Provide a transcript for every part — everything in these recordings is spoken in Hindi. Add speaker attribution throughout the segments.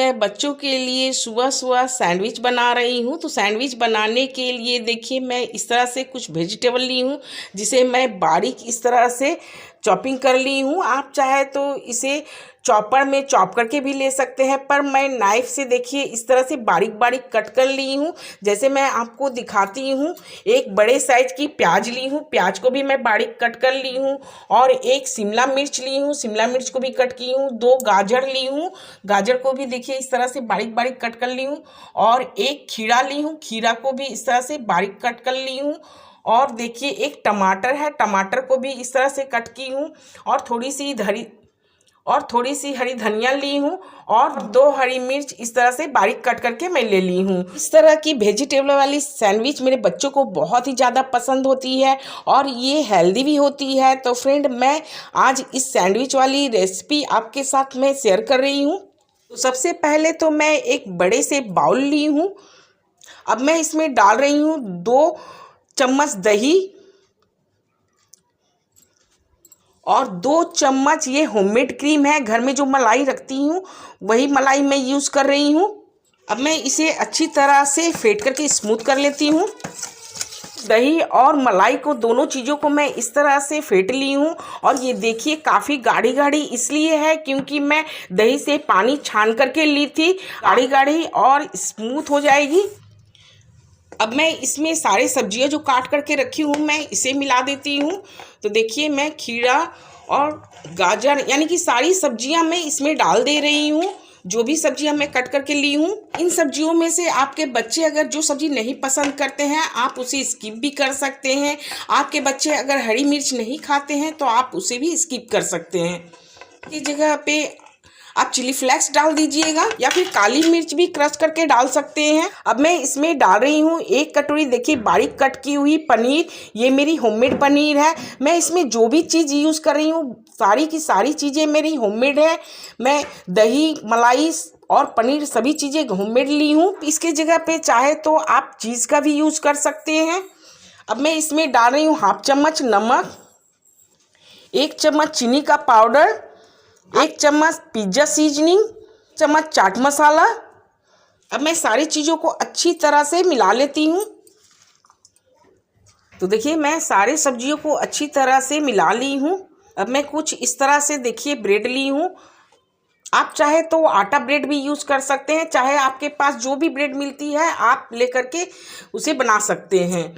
Speaker 1: मैं बच्चों के लिए सुबह सुबह सैंडविच बना रही हूँ। तो सैंडविच बनाने के लिए देखिए मैं इस तरह से कुछ वेजिटेबल ली हूँ, जिसे मैं बारीक इस तरह से चॉपिंग कर ली हूँ। आप चाहे तो इसे चॉपर में चॉप करके भी ले सकते हैं, पर मैं नाइफ से देखिए इस तरह से बारीक बारीक कट कर ली हूँ। जैसे मैं आपको दिखाती हूँ, एक बड़े साइज की प्याज ली हूँ, प्याज को भी मैं बारीक कट कर ली हूँ। और एक शिमला मिर्च ली हूँ, शिमला मिर्च को भी कट की हूँ। 2 गाजर ली हूँ, गाजर को भी देखिए इस तरह से बारीक बारीक कट कर ली हूँ। और एक खीरा ली हूँ, खीरा को भी इस तरह से बारीक कट कर ली हूँ। और देखिए एक टमाटर है, टमाटर को भी इस तरह से कट की हूँ। और थोड़ी सी हरी धनिया ली हूँ, और 2 हरी मिर्च इस तरह से बारीक कट करके मैं ले ली हूँ। इस तरह की वेजिटेबल वाली सैंडविच मेरे बच्चों को बहुत ही ज़्यादा पसंद होती है, और ये हेल्दी भी होती है। तो फ्रेंड, मैं आज इस सैंडविच वाली रेसिपी आपके साथ मैं शेयर कर रही हूँ। तो सबसे पहले तो मैं एक बड़े से बाउल ली हूँ। अब मैं इसमें डाल रही हूँ 2 चम्मच दही और 2 चम्मच ये होममेड क्रीम है। घर में जो मलाई रखती हूँ वही मलाई मैं यूज़ कर रही हूँ। अब मैं इसे अच्छी तरह से फेंट करके स्मूथ कर लेती हूँ। दही और मलाई को, दोनों चीज़ों को मैं इस तरह से फेंट ली हूँ। और ये देखिए काफ़ी गाढ़ी गाढ़ी इसलिए है क्योंकि मैं दही से पानी छान करके ली थी। गाढ़ी गाढ़ी और स्मूथ हो जाएगी। अब मैं इसमें सारे सब्जियां जो काट करके रखी हूँ मैं इसे मिला देती हूँ। तो देखिए मैं खीरा और गाजर यानी कि सारी सब्जियां मैं इसमें डाल दे रही हूँ। जो भी सब्जियां मैं कट करके ली हूँ, इन सब्जियों में से आपके बच्चे अगर जो सब्जी नहीं पसंद करते हैं आप उसे स्किप भी कर सकते हैं। आपके बच्चे अगर हरी मिर्च नहीं खाते हैं तो आप उसे भी स्किप कर सकते हैं। की जगह पे आप चिली फ्लेक्स डाल दीजिएगा, या फिर काली मिर्च भी क्रश करके डाल सकते हैं। अब मैं इसमें डाल रही हूँ 1 कटोरी देखिए बारीक कट की हुई पनीर। ये मेरी होममेड पनीर है। मैं इसमें जो भी चीज़ यूज़ कर रही हूँ सारी की सारी चीज़ें मेरी होममेड है। मैं दही, मलाई और पनीर सभी चीज़ें होममेड ली हूँ। इसके जगह पे चाहे तो आप चीज़ का भी यूज़ कर सकते हैं। अब मैं इसमें डाल रही हूँ 1/2 चम्मच नमक, 1 चम्मच चीनी का पाउडर, 1 चम्मच पिज्ज़ा सीजनिंग, चम्मच चाट मसाला। अब मैं सारी चीज़ों को अच्छी तरह से मिला लेती हूँ। तो देखिए मैं सारे सब्जियों को अच्छी तरह से मिला ली हूँ। अब मैं कुछ इस तरह से देखिए ब्रेड ली हूँ। आप चाहे तो आटा ब्रेड भी यूज़ कर सकते हैं, चाहे आपके पास जो भी ब्रेड मिलती है आप लेकर के उसे बना सकते हैं।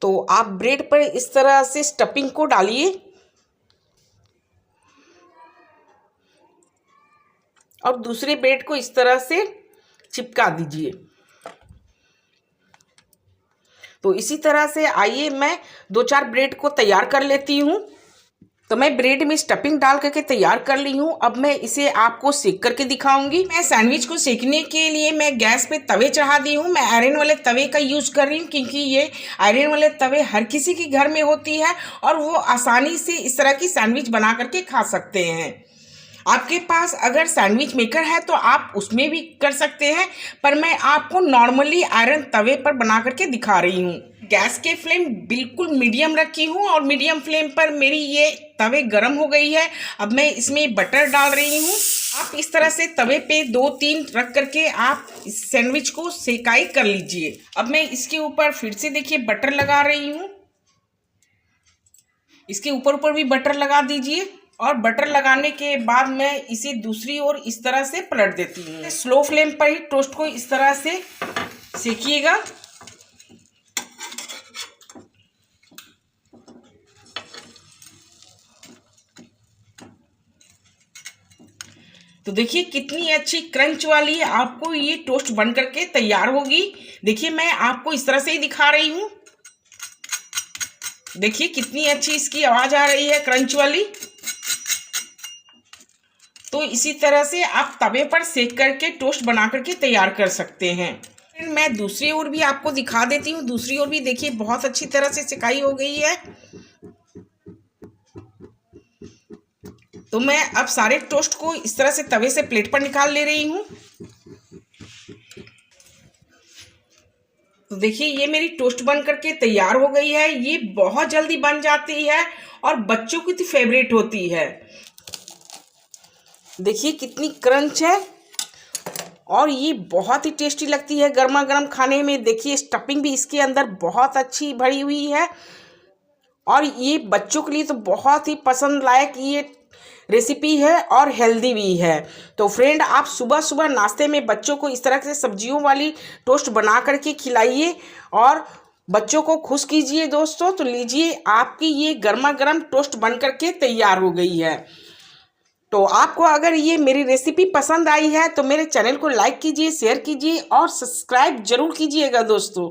Speaker 1: तो आप ब्रेड पर इस तरह से स्टफिंग को डालिए और दूसरे ब्रेड को इस तरह से चिपका दीजिए। तो इसी तरह से आइए मैं 2-4 ब्रेड को तैयार कर लेती हूँ। तो मैं ब्रेड में स्टफिंग डाल करके तैयार कर ली हूँ। अब मैं इसे आपको सेक करके दिखाऊंगी। मैं सैंडविच को सेकने के लिए मैं गैस पे तवे चढ़ा दी हूँ। मैं आयरन वाले तवे का यूज़ कर रही हूँ क्योंकि ये आयरन वाले तवे हर किसी के घर में होती है और वो आसानी से इस तरह की सैंडविच बना करके खा सकते हैं। आपके पास अगर सैंडविच मेकर है तो आप उसमें भी कर सकते हैं, पर मैं आपको नॉर्मली आयरन तवे पर बना करके दिखा रही हूँ। गैस के फ्लेम बिल्कुल मीडियम रखी हूँ और मीडियम फ्लेम पर मेरी ये तवे गर्म हो गई है। अब मैं इसमें बटर डाल रही हूँ। आप इस तरह से तवे पे 2-3 रख करके आप इस सैंडविच को सेकाई कर लीजिए। अब मैं इसके ऊपर फिर से देखिए बटर लगा रही हूँ। इसके ऊपर भी बटर लगा दीजिए और बटर लगाने के बाद मैं इसे दूसरी ओर इस तरह से पलट देती हूँ। स्लो फ्लेम पर ही टोस्ट को इस तरह से सेकिएगा। तो देखिए कितनी अच्छी क्रंच वाली आपको ये टोस्ट बन करके तैयार होगी। देखिए मैं आपको इस तरह से ही दिखा रही हूँ। देखिए कितनी अच्छी इसकी आवाज आ रही है, क्रंच वाली। तो इसी तरह से आप तवे पर सेक करके टोस्ट बना करके तैयार कर सकते हैं। फिर मैं दूसरी ओर भी आपको दिखा देती हूँ। दूसरी ओर भी देखिए बहुत अच्छी तरह से सिकाई हो गई है। तो मैं अब सारे टोस्ट को इस तरह से तवे से प्लेट पर निकाल ले रही हूँ। तो देखिए ये मेरी टोस्ट बन करके तैयार हो गई है। ये बहुत जल्दी बन जाती है और बच्चों की तो फेवरेट होती है। देखिए कितनी क्रंच है और ये बहुत ही टेस्टी लगती है गर्मा गर्म खाने में। देखिए स्टफिंग भी इसके अंदर बहुत अच्छी भरी हुई है और ये बच्चों के लिए तो बहुत ही पसंद लायक ये रेसिपी है और हेल्दी भी है। तो फ्रेंड, आप सुबह सुबह नाश्ते में बच्चों को इस तरह से सब्जियों वाली टोस्ट बना करके खिलाइए और बच्चों को खुश कीजिए दोस्तों। तो लीजिए, आपकी ये गर्मा गर्म टोस्ट बन करके तैयार हो गई है। तो आपको अगर ये मेरी रेसिपी पसंद आई है तो मेरे चैनल को लाइक कीजिए, शेयर कीजिए और सब्सक्राइब जरूर कीजिएगा दोस्तों।